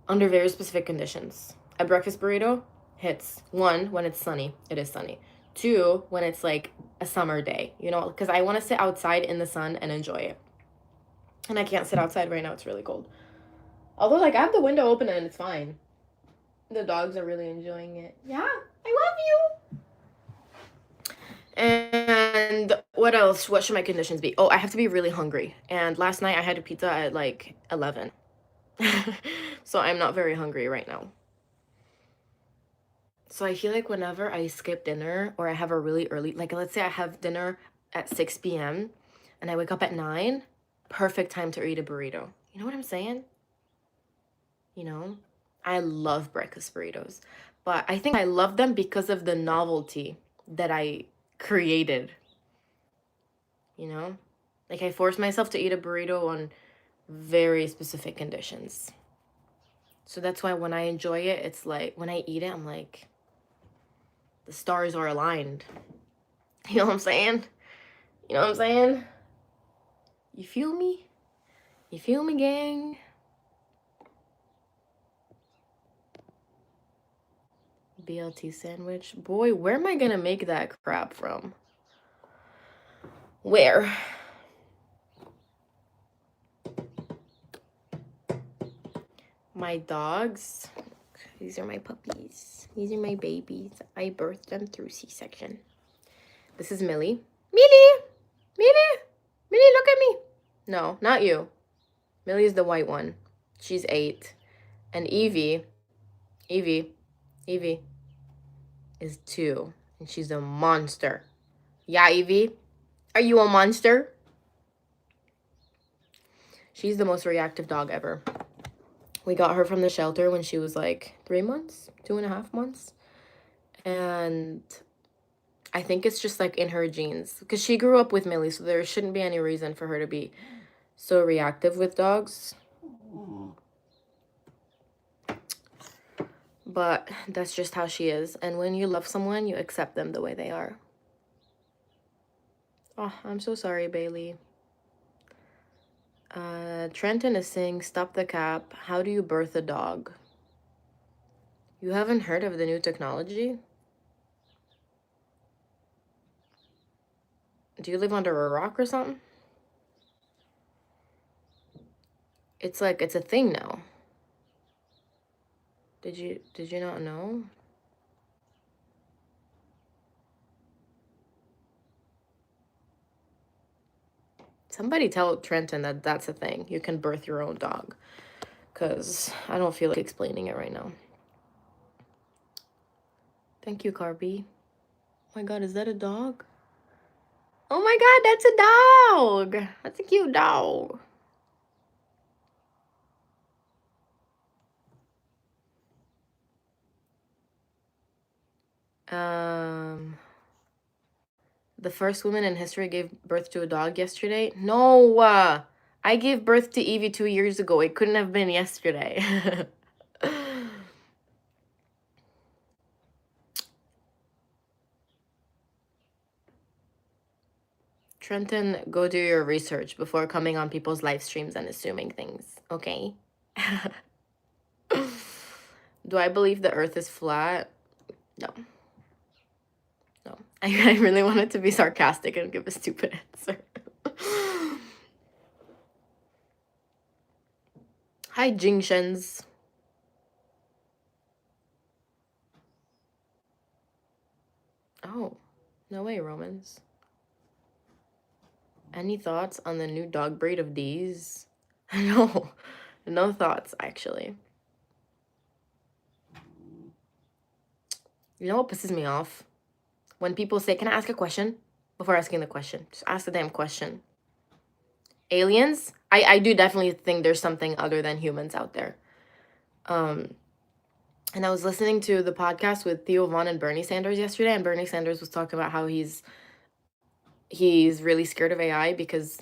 under very specific conditions. A breakfast burrito hits. 1, when it's sunny. It is sunny. 2, when it's like a summer day, you know, because I want to sit outside in the sun and enjoy it. And I can't sit outside right now. It's really cold. Although, like, I have the window open and it's fine. The dogs are really enjoying it. Yeah, I love you. And what else? What should my conditions be? Oh, I have to be really hungry. And last night I had a pizza at like 11. So I'm not very hungry right now. So I feel like whenever I skip dinner or I have a really early, like let's say I have dinner at 6 p.m. and I wake up at 9, perfect time to eat a burrito. You know what I'm saying? You know? I love breakfast burritos, but I think I love them because of the novelty that I created. You know? Like I force myself to eat a burrito on very specific conditions. So that's why when I enjoy it, it's like when I eat it, I'm like, the stars are aligned. You know what I'm saying? You know what I'm saying? You feel me? You feel me, gang? BLT sandwich. Boy, where am I gonna make that crap from? Where? My dogs. These are my puppies. These are my babies. I birthed them through C-section. This is Millie. Millie! Millie! Millie, look at me! No, not you. Millie is the white one. She's 8. And Evie is 2. And she's a monster. Yeah, Evie? Are you a monster? She's the most reactive dog ever. We got her from the shelter when she was like 3 months, 2.5 months. And I think it's just like in her genes. Because she grew up with Millie, so there shouldn't be any reason for her to be so reactive with dogs. But that's just how she is. And when you love someone, you accept them the way they are. Oh, I'm so sorry, Bailey. Trenton is saying, stop the cap. How do you birth a dog? You haven't heard of the new technology? Do you live under a rock or something? It's like, it's a thing now. Did you not know? Somebody tell Trenton that that's a thing. You can birth your own dog. Because I don't feel like explaining it right now. Thank you, Carby. Oh my god, is that a dog? Oh my god, that's a dog. That's a cute dog. The first woman in history gave birth to a dog yesterday. No, I gave birth to Evie 2 years ago. It couldn't have been yesterday. Trenton, go do your research before coming on people's live streams and assuming things, okay? Do I believe the earth is flat? No. No. I really wanted to be sarcastic and give a stupid answer. Hi, Jingshens. Oh, no way, Romans. Any thoughts on the new dog breed of these? No, no thoughts, actually. You know what pisses me off? When people say, can I ask a question? Before asking the question. Just ask the damn question. Aliens? I do definitely think there's something other than humans out there. And I was listening to the podcast with Theo Vaughn and Bernie Sanders yesterday, and Bernie Sanders was talking about how he's really scared of AI because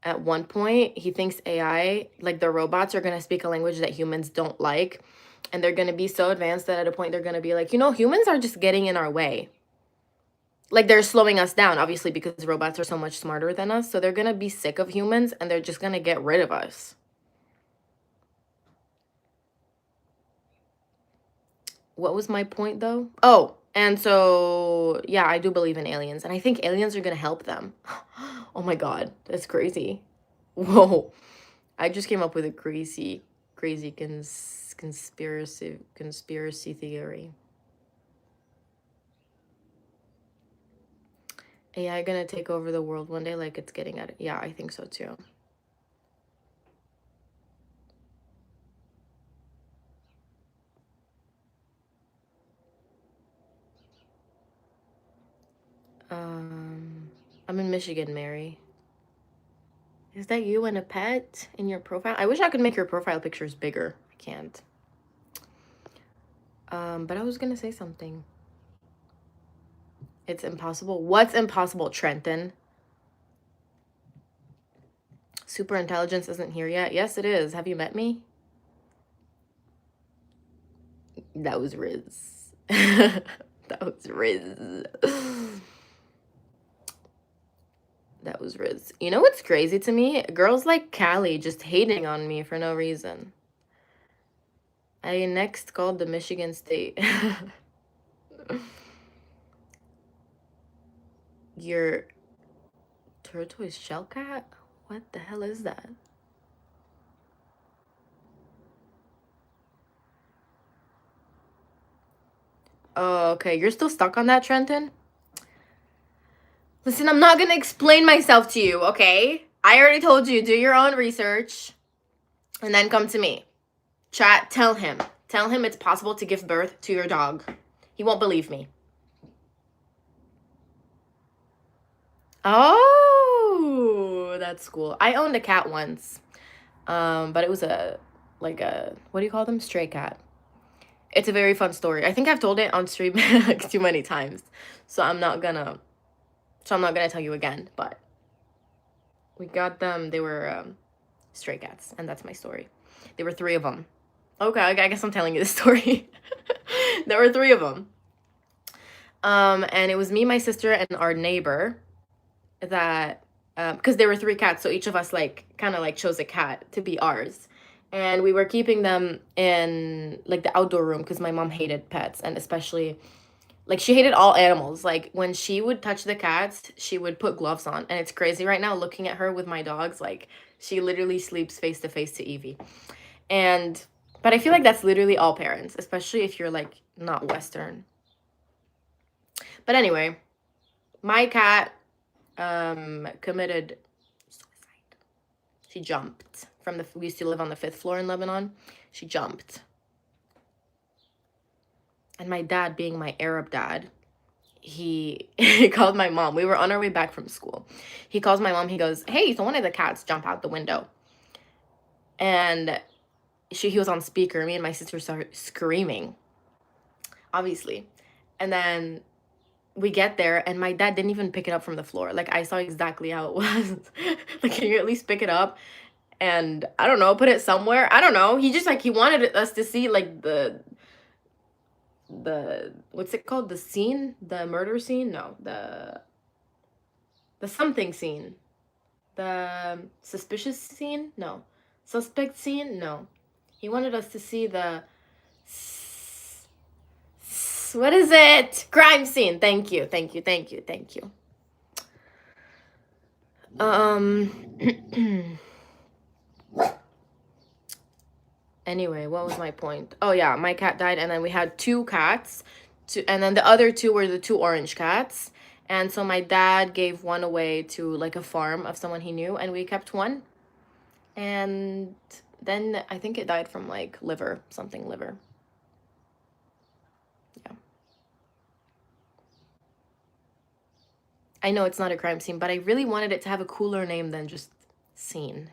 at one point he thinks AI, like the robots, are going to speak a language that humans don't like, and they're going to be so advanced that at a point they're going to be like, humans are just getting in our way. Like, they're slowing us down, obviously, because robots are so much smarter than us, so they're going to be sick of humans and they're just going to get rid of us. What was my point, though? Oh, and so, yeah, I do believe in aliens. And I think aliens are going to help them. Oh my god, that's crazy. Whoa. I just came up with a crazy conspiracy theory. AI going to take over the world one day like it's getting at it? Yeah, I think so, too. I'm in Michigan, Mary. Is that you and a pet in your profile? I wish I could make your profile pictures bigger. I can't. But I was gonna say something. It's impossible. What's impossible, Trenton? Super intelligence isn't here yet. Yes, it is. Have you met me? That was Riz. That was Riz. That was Riz. You know what's crazy to me? Girls like Callie just hating on me for no reason. I next called the Michigan State. Your tortoise shell cat? What the hell is that? Oh, okay. You're still stuck on that, Trenton? Listen, I'm not gonna explain myself to you, okay? I already told you, do your own research and then come to me. Chat, tell him. Tell him it's possible to give birth to your dog. He won't believe me. Oh, that's cool. I owned a cat once. But it was what do you call them? Stray cat. It's a very fun story. I think I've told it on stream like too many times. So I'm not gonna tell you again, but we got them. They were stray cats, and that's my story. There were 3 of them. Okay, I guess I'm telling you the story. There were 3 of them. And it was me, my sister, and our neighbor that because there were three cats, so each of us like kind of like chose a cat to be ours. And we were keeping them in like the outdoor room because my mom hated pets, and especially like she hated all animals. Like when she would touch the cats, she would put gloves on. And it's crazy right now looking at her with my dogs. Like she literally sleeps face to face to Evie. And but I feel like that's literally all parents, especially if you're like not Western. But anyway, my cat committed suicide. She jumped from the, we used to live on the 5th floor in Lebanon. She jumped. And my dad, being my Arab dad, he he called my mom. We were on our way back from school. He calls my mom. He goes, "Hey, so one of the cats jumped out the window." And he was on speaker. Me and my sister started screaming, obviously. And then we get there and my dad didn't even pick it up from the floor. Like I saw exactly how it was. Like, can you at least pick it up and I don't know, put it somewhere? I don't know. He just like he wanted us to see like the what's it called? The scene? The murder scene? No, the something scene. The suspicious scene? No. Suspect scene? No. He wanted us to see the what is it? Crime scene. Thank you. Thank you. Thank you. Thank you. Anyway, what was my point? Oh yeah, my cat died and then we had two cats. And then the other two were the two orange cats. And so my dad gave one away to like a farm of someone he knew and we kept one. And then I think it died from like liver. Yeah. I know it's not a crime scene, but I really wanted it to have a cooler name than just scene.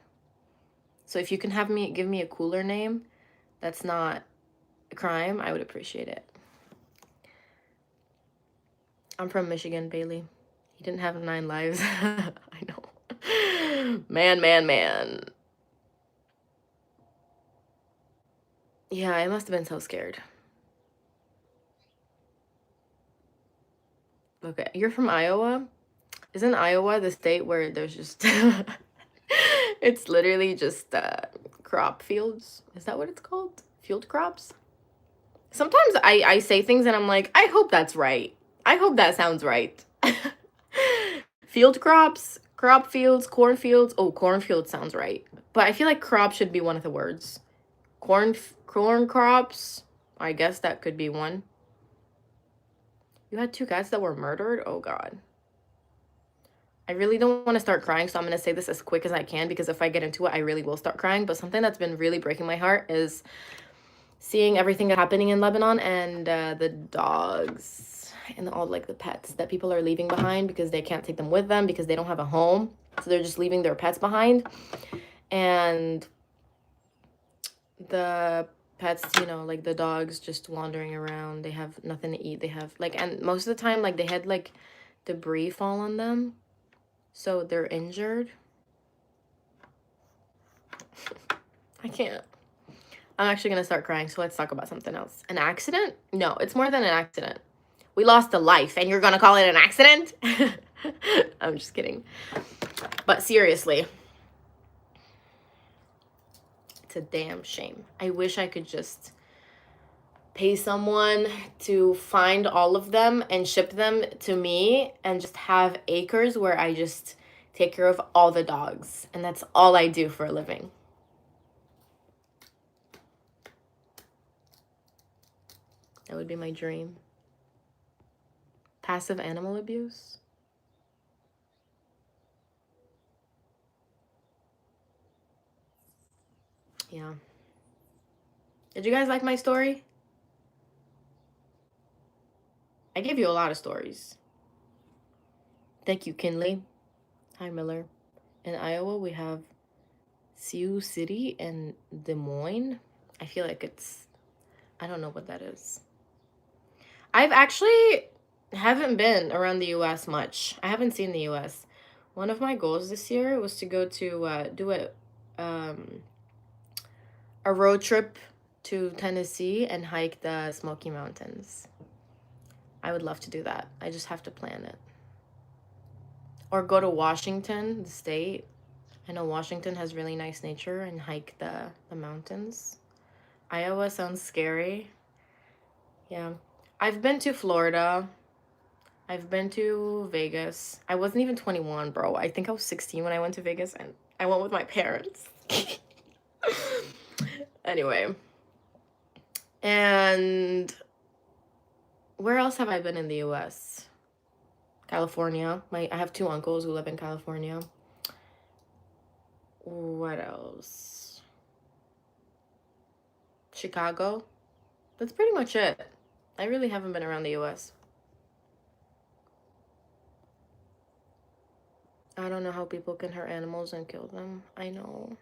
So if you can give me a cooler name that's not a crime, I would appreciate it. I'm from Michigan, Bailey. He didn't have 9 lives. I know. Man. Yeah, I must have been so scared. Okay, you're from Iowa? Isn't Iowa the state where there's just it's literally just crop fields? Is that what it's called? Field crops? Sometimes I say things and I'm like, I hope that's right. I hope that sounds right. Field crops, crop fields, cornfields. Oh, cornfield sounds right. But I feel like crop should be one of the words. Corn crops. I guess that could be one. You had 2 cats that were murdered? Oh god. I really don't want to start crying, so I'm going to say this as quick as I can because if I get into it, I really will start crying. But something that's been really breaking my heart is seeing everything that's happening in Lebanon and the dogs and all like the pets that people are leaving behind because they can't take them with them because they don't have a home. So they're just leaving their pets behind. And the pets, you know, like the dogs just wandering around. They have nothing to eat. They have like, and most of the time, like they had like debris fall on them. So they're injured. I can't. I'm actually going to start crying, so let's talk about something else. An accident? No, it's more than an accident. We lost a life, and you're going to call it an accident? I'm just kidding. But seriously, it's a damn shame. I wish I could just pay someone to find all of them and ship them to me and just have acres where I just take care of all the dogs. And that's all I do for a living. That would be my dream. Passive animal abuse? Yeah. Did you guys like my story? I gave you a lot of stories. Thank you, Kinley. Hi, Miller. In Iowa, we have Sioux City and Des Moines. I feel like it's, I don't know what that is. I've actually haven't been around the U.S. much. I haven't seen the U.S. One of my goals this year was to go to do a road trip to Tennessee and hike the Smoky Mountains. I would love to do that. I just have to plan it. Or go to Washington, the state. I know Washington has really nice nature and hike the mountains. Iowa sounds scary. Yeah. I've been to Florida. I've been to Vegas. I wasn't even 21, bro. I think I was 16 when I went to Vegas, and I went with my parents. Anyway. And where else have I been in the US? California. I have 2 uncles who live in California. What else? Chicago. That's pretty much it. I really haven't been around the US. I don't know how people can hurt animals and kill them. I know.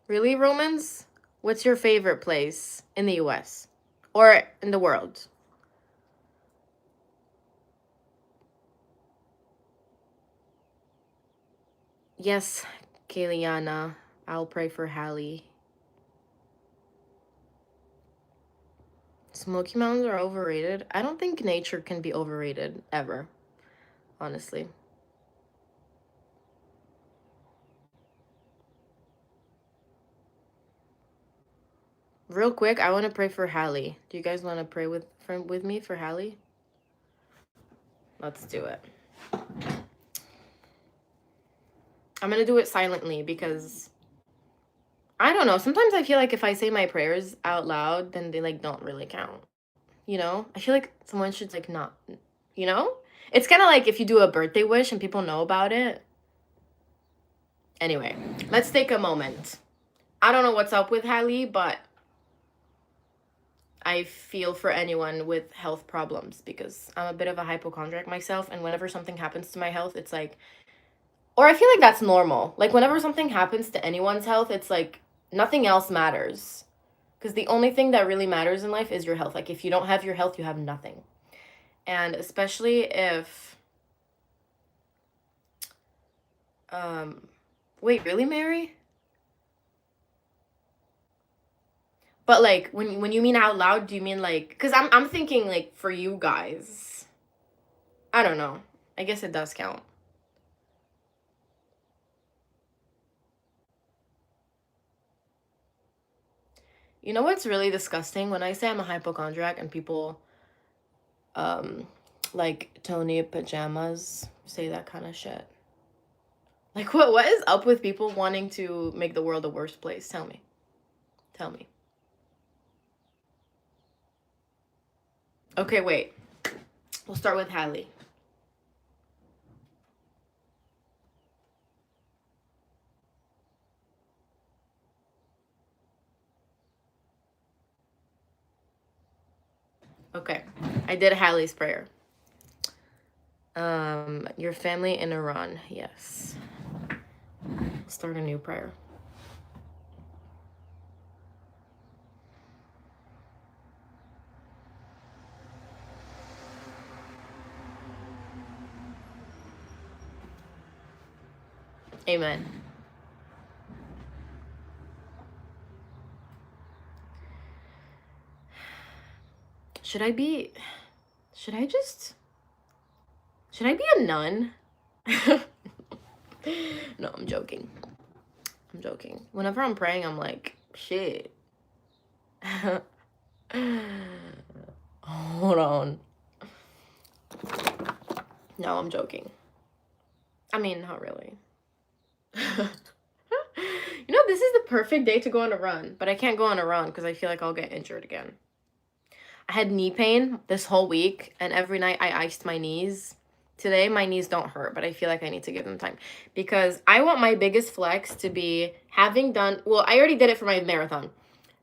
Really, Romans? What's your favorite place in the US or in the world? Yes, Kayliana. I'll pray for Hallie. Smoky Mountains are overrated. I don't think nature can be overrated ever, honestly. Real quick, I want to pray for Hallie. Do you guys want to pray with me for Hallie? Let's do it. I'm going to do it silently because I don't know. Sometimes I feel like if I say my prayers out loud, then they like don't really count. You know? I feel like someone should like not, you know? It's kind of like if you do a birthday wish and people know about it. Anyway, let's take a moment. I don't know what's up with Hallie, but I feel for anyone with health problems because I'm a bit of a hypochondriac myself, and whenever something happens to my health, it's like, or I feel like that's normal. Like whenever something happens to anyone's health, it's like nothing else matters. Because the only thing that really matters in life is your health. Like if you don't have your health, you have nothing. And especially if wait, really, Mary? But like when you mean out loud, do you mean like, cuz I'm thinking like for you guys. I don't know. I guess it does count. You know what's really disgusting? When I say I'm a hypochondriac and people like Tony pajamas say that kind of shit. Like what is up with people wanting to make the world a worse place? Tell me. Tell me. Okay, wait. We'll start with Hallie. Okay. I did Hallie's prayer. Your family in Iran. Yes. Start a new prayer. Amen. Should I be a nun? No, I'm joking. I'm joking. Whenever I'm praying, I'm like, shit. Hold on. No, I'm joking. I mean, not really. You know, this is the perfect day to go on a run, but I can't go on a run because I feel like I'll get injured again. I had knee pain this whole week, and every night I iced my knees. Today, my knees don't hurt, but I feel like I need to give them time because I want my biggest flex to be having done, well, I already did it for my marathon.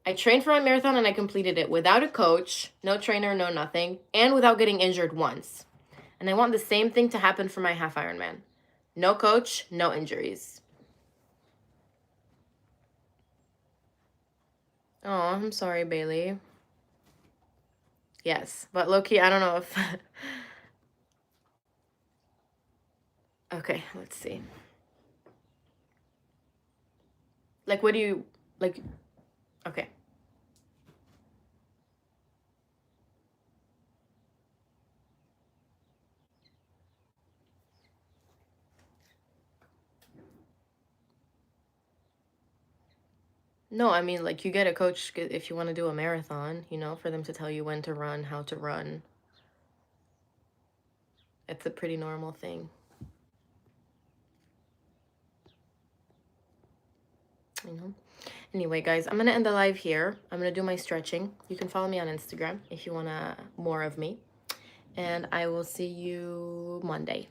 I trained for my marathon and I completed it without a coach, no trainer, no nothing, and without getting injured once. And I want the same thing to happen for my half Ironman. No coach, no injuries. Oh, I'm sorry, Bailey. Yes, but low-key, I don't know if... Okay, let's see. Like, what do you... Like... Okay. No, I mean, like, you get a coach if you want to do a marathon, you know, for them to tell you when to run, how to run. It's a pretty normal thing, you know. Anyway, guys, I'm gonna end the live here. I'm gonna do my stretching. You can follow me on Instagram if you wanna more of me. And I will see you Monday.